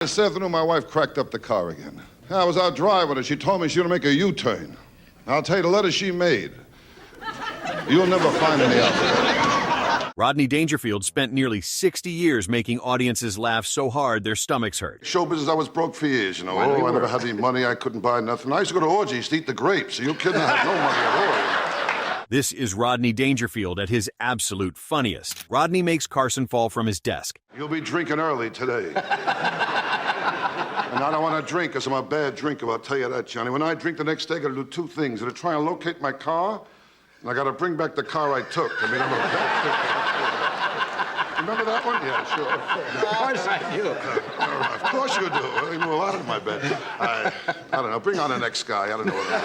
This afternoon, my wife cracked up the car again. I was out driving her. She told me she was going to make a U-turn. I'll tell you, the letter she made, you'll never find any out. Rodney Dangerfield spent nearly 60 years making audiences laugh so hard their stomachs hurt. Show business, I was broke for years, you know. Oh, I never had any money. I couldn't buy nothing. I used to go to orgies to eat the grapes. Are you kidding? I had no money at all. This is Rodney Dangerfield at his absolute funniest. Rodney makes Carson fall from his desk. You'll be drinking early today. And I don't want to drink because I'm a bad drinker, I'll tell you that, Johnny. When I drink the next day, I got to do two things. I got to try and locate my car, and I got to bring back the car I took. I mean, I'm a bad drinker. Remember that one? Yeah, sure. Of course I do. Of course you do. I know a lot of my bed. I don't know. Bring on the next guy. I don't know what to do.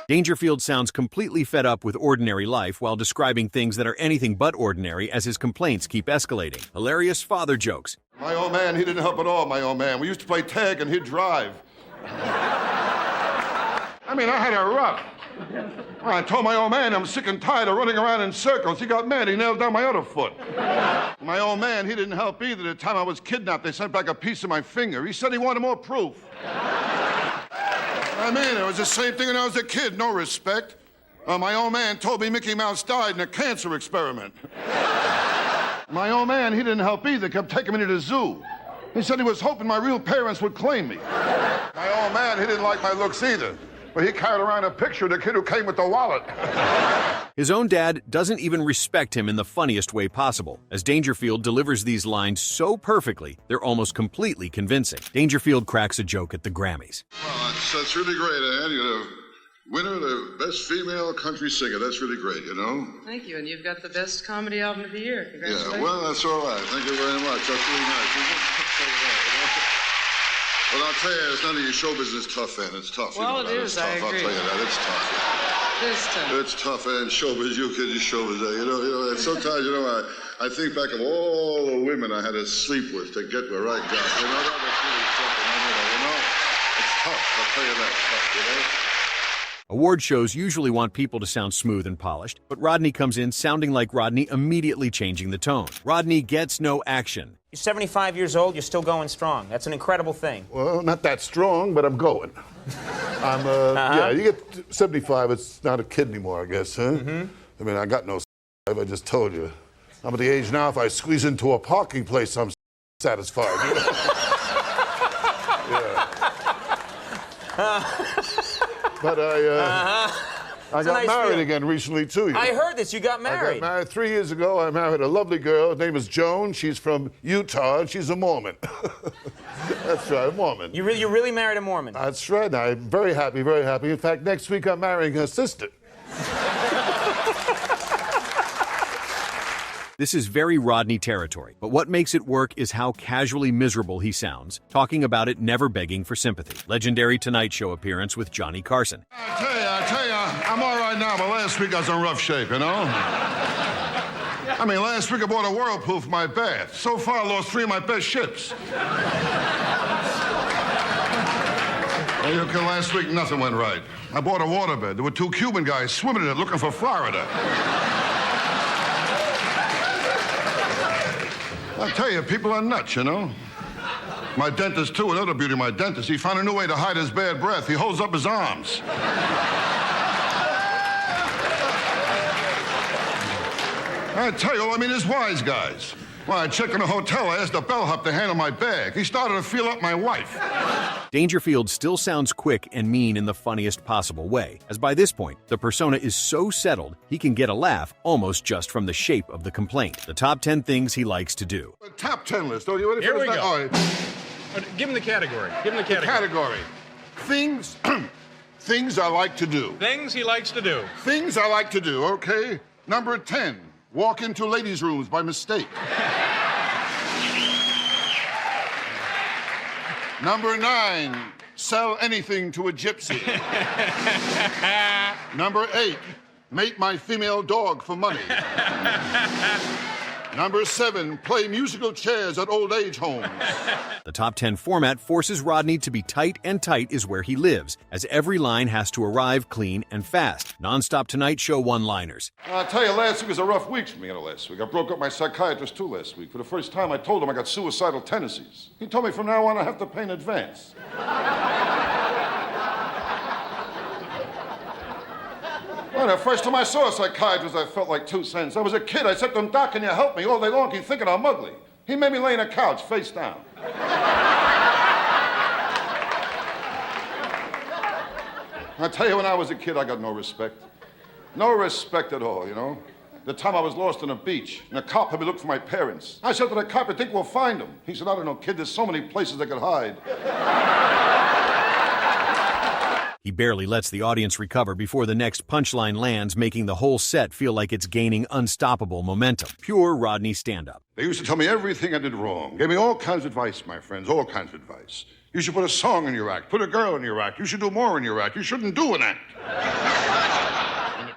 Dangerfield sounds completely fed up with ordinary life while describing things that are anything but ordinary as his complaints keep escalating. Hilarious father jokes. My old man, he didn't help at all, my old man. We used to play tag and he'd drive. I mean, I had a rough. I told my old man I'm sick and tired of running around in circles. He got mad. He nailed down my other foot. My old man, he didn't help either. The time I was kidnapped, they sent back a piece of my finger. He said he wanted more proof. I mean, it was the same thing when I was a kid, no respect. My old man told me Mickey Mouse died in a cancer experiment. My old man, he didn't help either, kept taking me to the zoo. He said he was hoping my real parents would claim me. My old man, he didn't like my looks either, but he carried around a picture of the kid who came with the wallet. His own dad doesn't even respect him in the funniest way possible, as Dangerfield delivers these lines so perfectly, they're almost completely convincing. Dangerfield cracks a joke at the Grammys. Well, that's really great, Ann. You're the winner of the best female country singer. That's really great, you know? Thank you, and you've got the best comedy album of the year. Congratulations. Yeah, well, that's all right. Thank you very much. That's really nice, isn't it? Well, I'll tell you, it's none of your show business tough, Ann. It's tough. Well, you know, it is, it's tough. I agree. I'll tell you that. It's tough. It is tough. It's tough, and showbiz, you kid, you showbiz. You know, and sometimes, you know, I think back of all the women I had to sleep with to get where I got. You know, that was really tough, you know. It's tough, I'll tell you that, it's tough, you know. Award shows usually want people to sound smooth and polished, but Rodney comes in sounding like Rodney, immediately changing the tone. Rodney gets no action. You're 75 years old, you're still going strong. That's an incredible thing. Well, not that strong, but I'm going. Yeah, you get 75, it's not a kid anymore, I guess, huh? I mean, I got no I just told you. I'm at the age now, if I squeeze into a parking place, I'm satisfied. Yeah. But I got married again recently, too. You know? I heard this. You got married. I got married 3 years ago. I married a lovely girl. Her name is Joan. She's from Utah, and she's a Mormon. That's right, a Mormon. You really married a Mormon? That's right. I'm very happy, very happy. In fact, next week I'm marrying her sister. This is very Rodney territory, but what makes it work is how casually miserable he sounds, talking about it, never begging for sympathy. Legendary Tonight Show appearance with Johnny Carson. I tell you, I'm all right now, but last week I was in rough shape, you know? I mean, last week I bought a Whirlpool for my bath. So far, I lost 3 of my best ships. Last week, nothing went right. I bought a waterbed. There were 2 Cuban guys swimming in it looking for Florida. I tell you, people are nuts, you know? My dentist, too, another beauty of my dentist, he found a new way to hide his bad breath. He holds up his arms. I tell you, I mean, there's wise guys. Well, I checked in a hotel. I asked the bellhop to handle my bag. He started to feel up my wife. Dangerfield still sounds quick and mean in the funniest possible way, as by this point, the persona is so settled, he can get a laugh almost just from the shape of the complaint. The top 10 things he likes to do. Top 10 list. Oh, you ready for Here we this? go. All right. Give him the category. Give him the category. Category. Things, things I like to do. Things he likes to do. Things I like to do, okay? Number 10, walk into ladies' rooms by mistake. Number 9, sell anything to a gypsy. Number 8, mate my female dog for money. Number 7, play musical chairs at old age homes. The top 10 format forces Rodney to be tight, and tight is where he lives, as every line has to arrive clean and fast. Nonstop Tonight Show one-liners. I'll tell you, last week was a rough week for me, last week. I broke up my psychiatrist, too, last week. For the first time, I told him I got suicidal tendencies. He told me from now on I have to pay in advance. Well, the first time I saw a psychiatrist, I felt like 2 cents. I was a kid. I said to him, Doc, can you help me? All day long, he's thinking I'm ugly. He made me lay in a couch, face down. I tell you, when I was a kid, I got no respect. No respect at all, you know? The time I was lost on a beach, and a cop had me look for my parents. I said to the cop, I think we'll find them. He said, I don't know, kid, there's so many places I could hide. He barely lets the audience recover before the next punchline lands, making the whole set feel like it's gaining unstoppable momentum. Pure Rodney stand-up. They used to tell me everything I did wrong. Gave me all kinds of advice, my friends, all kinds of advice. You should put a song in your act, put a girl in your act. You should do more in your act. You shouldn't do an act.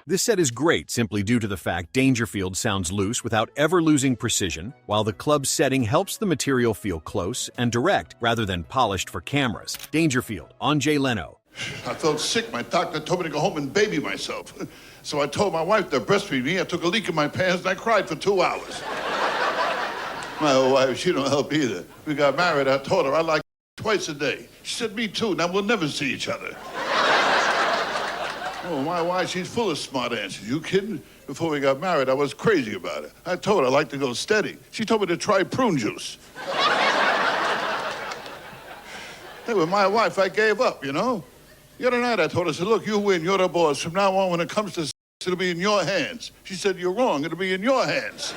This set is great simply due to the fact Dangerfield sounds loose without ever losing precision, while the club setting helps the material feel close and direct rather than polished for cameras. Dangerfield on Jay Leno. I felt sick. My doctor told me to go home and baby myself. So I told my wife to breastfeed me. I took a leak in my pants and I cried for 2 hours. My old wife, she don't help either. We got married. I told her I like twice a day. She said, me too. Now we'll never see each other. Oh, my wife, she's full of smart answers. You kidding? Before we got married, I was crazy about it. I told her I like to go steady. She told me to try prune juice. Hey, with my wife, I gave up, you know? The other night I told her, I said, look, you win, you're the boss. From now on, when it comes to it'll be in your hands. She said, you're wrong, it'll be in your hands.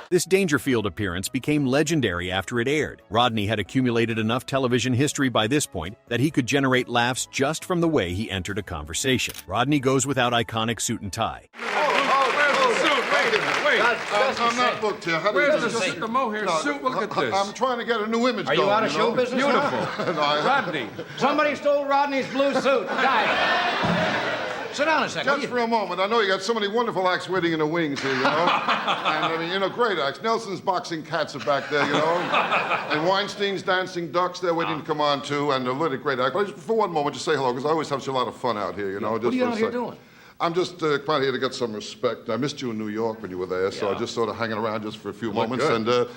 This Dangerfield appearance became legendary after it aired. Rodney had accumulated enough television history by this point that he could generate laughs just from the way he entered a conversation. Rodney goes without iconic suit and tie. Wait. I'm not booked here. Where's the mohair suit? Look at this. I'm trying to get a new image Are going. you out of show business? Beautiful. Rodney. Somebody stole Rodney's blue suit. Guys, sit down a second. Just for a moment. I know you got so many wonderful acts waiting in the wings here, you know? And, I mean, you know, great acts. Nelson's Boxing Cats are back there, you know? And Weinstein's Dancing Ducks, they're waiting to come on, too. And a really great act. But just for one moment, just say hello, because I always have such a lot of fun out here, you know? What are you out here doing? I'm just out here to get some respect. I missed you in New York when you were there, so I just sort of hanging around just for a few moments. Good. And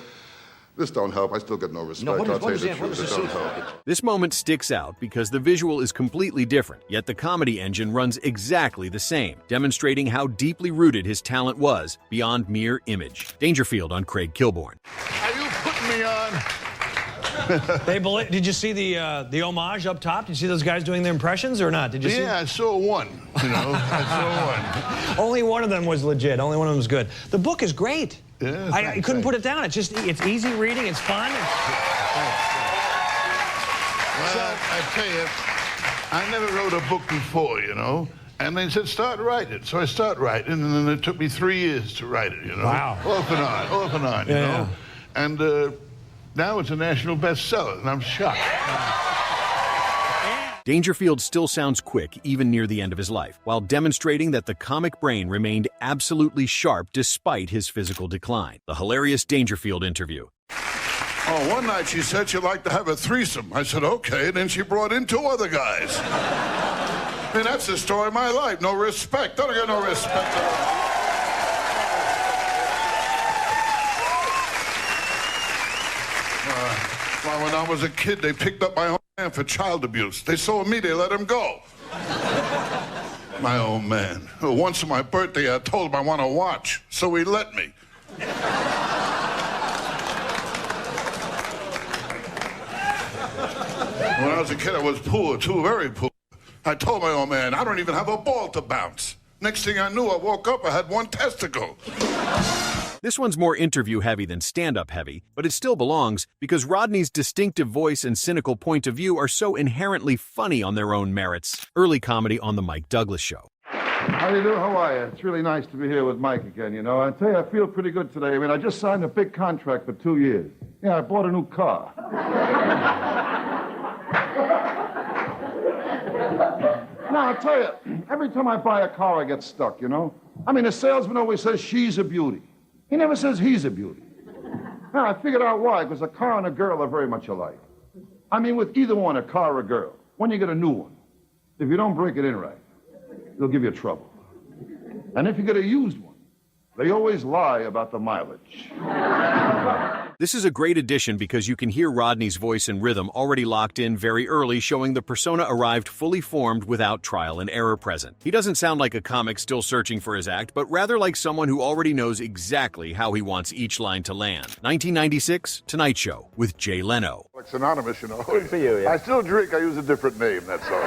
this don't help. I still get no respect. No, I'll tell you what the is truth. the It don't suit? help. This moment sticks out because the visual is completely different, yet the comedy engine runs exactly the same, demonstrating how deeply rooted his talent was beyond mere image. Dangerfield on Craig Kilbourne. Are you putting me on? Did you see the homage up top? Did you see those guys doing their impressions or not? Did you see? Yeah, I saw one. You know, I saw one. Only one of them was legit. Only one of them was good. The book is great. Yeah, I couldn't put it down. It's easy reading. It's fun. Well, I tell you, I never wrote a book before, you know. And they said, start writing. So I started writing, and then it took me 3 years to write it, you know. Wow. Off and on, you know. And now it's a national bestseller, and I'm shocked. Dangerfield still sounds quick even near the end of his life, while demonstrating that the comic brain remained absolutely sharp despite his physical decline. The hilarious Dangerfield interview. Oh, one night she said she'd like to have a threesome. I said, okay, and then she brought in 2 other guys. I mean, that's the story of my life. No respect. I don't get no respect. Well, when I was a kid, they picked up my own man for child abuse. They saw me, they let him go. My old man. Once on my birthday, I told him I want to watch, so he let me. When I was a kid, I was poor, too, very poor. I told my old man, I don't even have a ball to bounce. Next thing I knew, I woke up, I had 1 testicle. This one's more interview-heavy than stand-up heavy, but it still belongs because Rodney's distinctive voice and cynical point of view are so inherently funny on their own merits. Early comedy on The Mike Douglas Show. How do you do? How are you? It's really nice to be here with Mike again, you know. I tell you, I feel pretty good today. I mean, I just signed a big contract for 2 years. Yeah, I bought a new car. Now, I'll tell you, every time I buy a car, I get stuck, you know? I mean, the salesman always says she's a beauty. He never says he's a beauty. Now, I figured out why, because a car and a girl are very much alike. I mean, with either one, a car or a girl, when you get a new one, if you don't break it in right, they'll give you trouble. And if you get a used one, they always lie about the mileage. This is a great addition because you can hear Rodney's voice and rhythm already locked in very early, showing the persona arrived fully formed without trial and error present. He doesn't sound like a comic still searching for his act, but rather like someone who already knows exactly how he wants each line to land. 1996, Tonight Show with Jay Leno. It's anonymous, you know. Good for you, yeah. I still drink, I use a different name, that's all.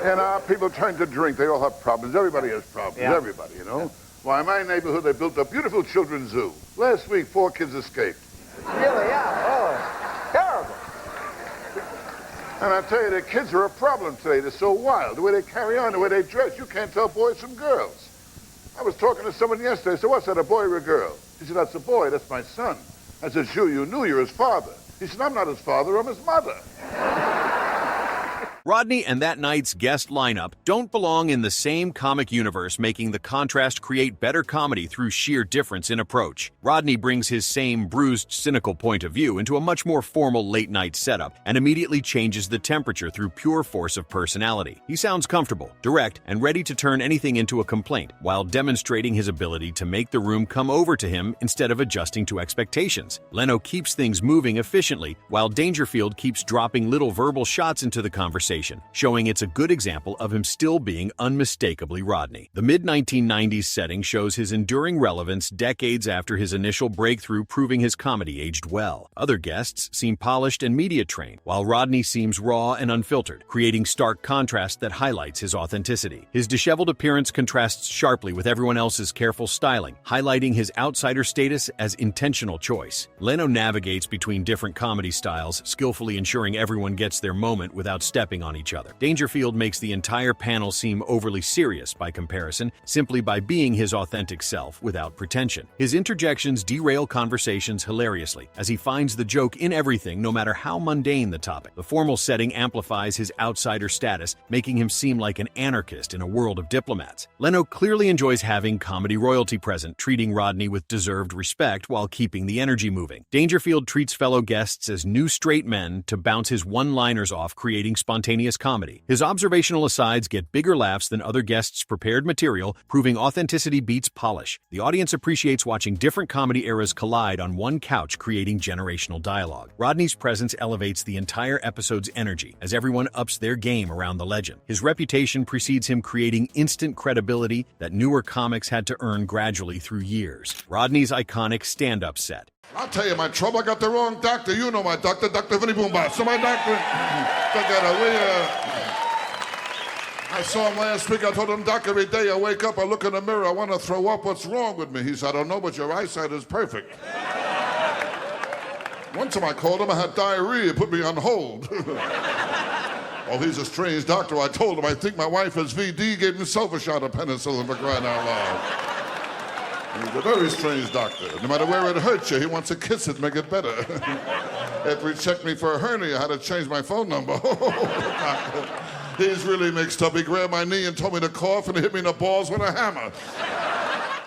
And people trying to drink, they all have problems. Everybody has problems, everybody, you know. Why, in my neighborhood, they built a beautiful children's zoo. Last week, 4 kids escaped. Really, yeah. Oh, terrible. And I tell you, the kids are a problem today. They're so wild. The way they carry on, the way they dress, you can't tell boys from girls. I was talking to someone yesterday. I said, what's that, a boy or a girl? He said, that's a boy. That's my son. I said, sure, you knew you're his father. He said, I'm not his father. I'm his mother. Rodney and that night's guest lineup don't belong in the same comic universe, making the contrast create better comedy through sheer difference in approach. Rodney brings his same bruised, cynical point of view into a much more formal late-night setup and immediately changes the temperature through pure force of personality. He sounds comfortable, direct, and ready to turn anything into a complaint, while demonstrating his ability to make the room come over to him instead of adjusting to expectations. Leno keeps things moving efficiently, while Dangerfield keeps dropping little verbal shots into the conversation, showing it's a good example of him still being unmistakably Rodney. The mid-1990s setting shows his enduring relevance decades after his initial breakthrough, proving his comedy aged well. Other guests seem polished and media-trained, while Rodney seems raw and unfiltered, creating stark contrast that highlights his authenticity. His disheveled appearance contrasts sharply with everyone else's careful styling, highlighting his outsider status as intentional choice. Leno navigates between different comedy styles, skillfully ensuring everyone gets their moment without stepping on each other. Dangerfield makes the entire panel seem overly serious by comparison, simply by being his authentic self without pretension. His interjections derail conversations hilariously, as he finds the joke in everything, no matter how mundane the topic. The formal setting amplifies his outsider status, making him seem like an anarchist in a world of diplomats. Leno clearly enjoys having comedy royalty present, treating Rodney with deserved respect while keeping the energy moving. Dangerfield treats fellow guests as new straight men to bounce his one-liners off, creating spontaneous comedy. His observational asides get bigger laughs than other guests' prepared material, proving authenticity beats polish. The audience appreciates watching different comedy eras collide on one couch, creating generational dialogue. Rodney's presence elevates the entire episode's energy, as everyone ups their game around the legend. His reputation precedes him, creating instant credibility that newer comics had to earn gradually through years. Rodney's iconic stand-up set. I'll tell you my trouble. I got the wrong doctor. You know my doctor, Dr. Vinny Boombas. So my doctor, I saw him last week. I told him, Doc, every day I wake up, I look in the mirror, I want to throw up. What's wrong with me? He said, I don't know, but your eyesight is perfect. One time I called him, I had diarrhea, put me on hold. Oh, he's a strange doctor. I told him, I think my wife has VD, gave himself a shot of penicillin, for crying out loud. He's a very strange doctor. No matter where it hurts you, he wants to kiss it, make it better. After he checked me for a hernia, I had to change my phone number. He's really mixed up. He grabbed my knee and told me to cough and hit me in the balls with a hammer.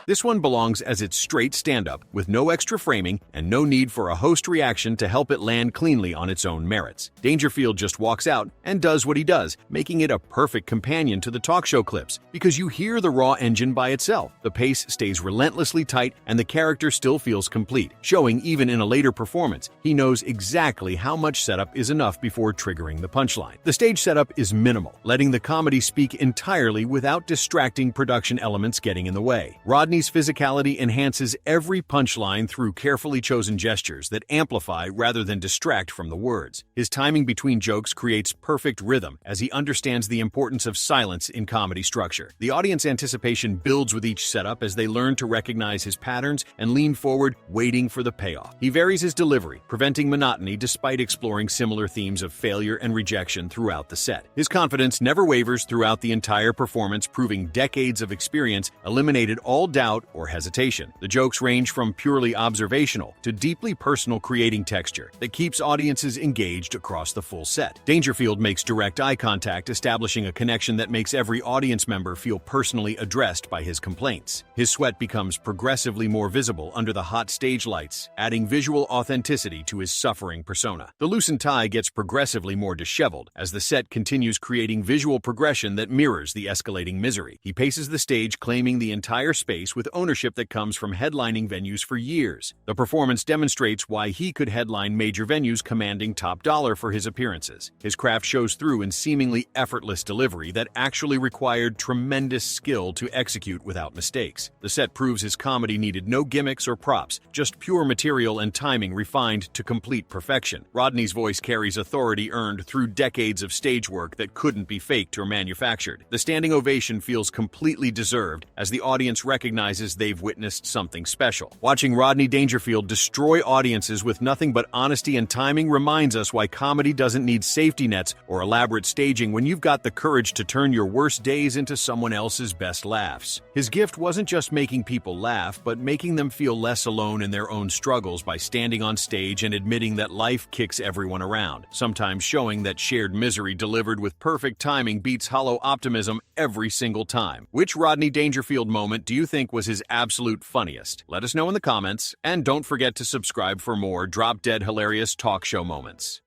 This one belongs as its straight stand-up, with no extra framing and no need for a host reaction to help it land cleanly on its own merits. Dangerfield just walks out and does what he does, making it a perfect companion to the talk show clips, because you hear the raw engine by itself. The pace stays relentlessly tight and the character still feels complete, showing even in a later performance, he knows exactly how much setup is enough before triggering the punchline. The stage setup is minimal, letting the comedy speak entirely without distracting production elements getting in the way. Rodney's physicality enhances every punchline through carefully chosen gestures that amplify rather than distract from the words. His timing between jokes creates perfect rhythm as he understands the importance of silence in comedy structure. The audience anticipation builds with each setup as they learn to recognize his patterns and lean forward, waiting for the payoff. He varies his delivery, preventing monotony despite exploring similar themes of failure and rejection throughout the set. His confidence never wavers throughout the entire performance, proving decades of experience eliminated all doubt doubt, or hesitation. The jokes range from purely observational to deeply personal, creating texture that keeps audiences engaged across the full set. Dangerfield makes direct eye contact, establishing a connection that makes every audience member feel personally addressed by his complaints. His sweat becomes progressively more visible under the hot stage lights, adding visual authenticity to his suffering persona. The loosened tie gets progressively more disheveled as the set continues, creating visual progression that mirrors the escalating misery. He paces the stage, claiming the entire space with ownership that comes from headlining venues for years. The performance demonstrates why he could headline major venues, commanding top dollar for his appearances. His craft shows through in seemingly effortless delivery that actually required tremendous skill to execute without mistakes. The set proves his comedy needed no gimmicks or props, just pure material and timing refined to complete perfection. Rodney's voice carries authority earned through decades of stage work that couldn't be faked or manufactured. The standing ovation feels completely deserved as the audience recognizes they've witnessed something special. Watching Rodney Dangerfield destroy audiences with nothing but honesty and timing reminds us why comedy doesn't need safety nets or elaborate staging when you've got the courage to turn your worst days into someone else's best laughs. His gift wasn't just making people laugh, but making them feel less alone in their own struggles by standing on stage and admitting that life kicks everyone around, sometimes showing that shared misery delivered with perfect timing beats hollow optimism every single time. Which Rodney Dangerfield moment do you think was his absolute funniest? Let us know in the comments, and don't forget to subscribe for more drop-dead hilarious talk show moments.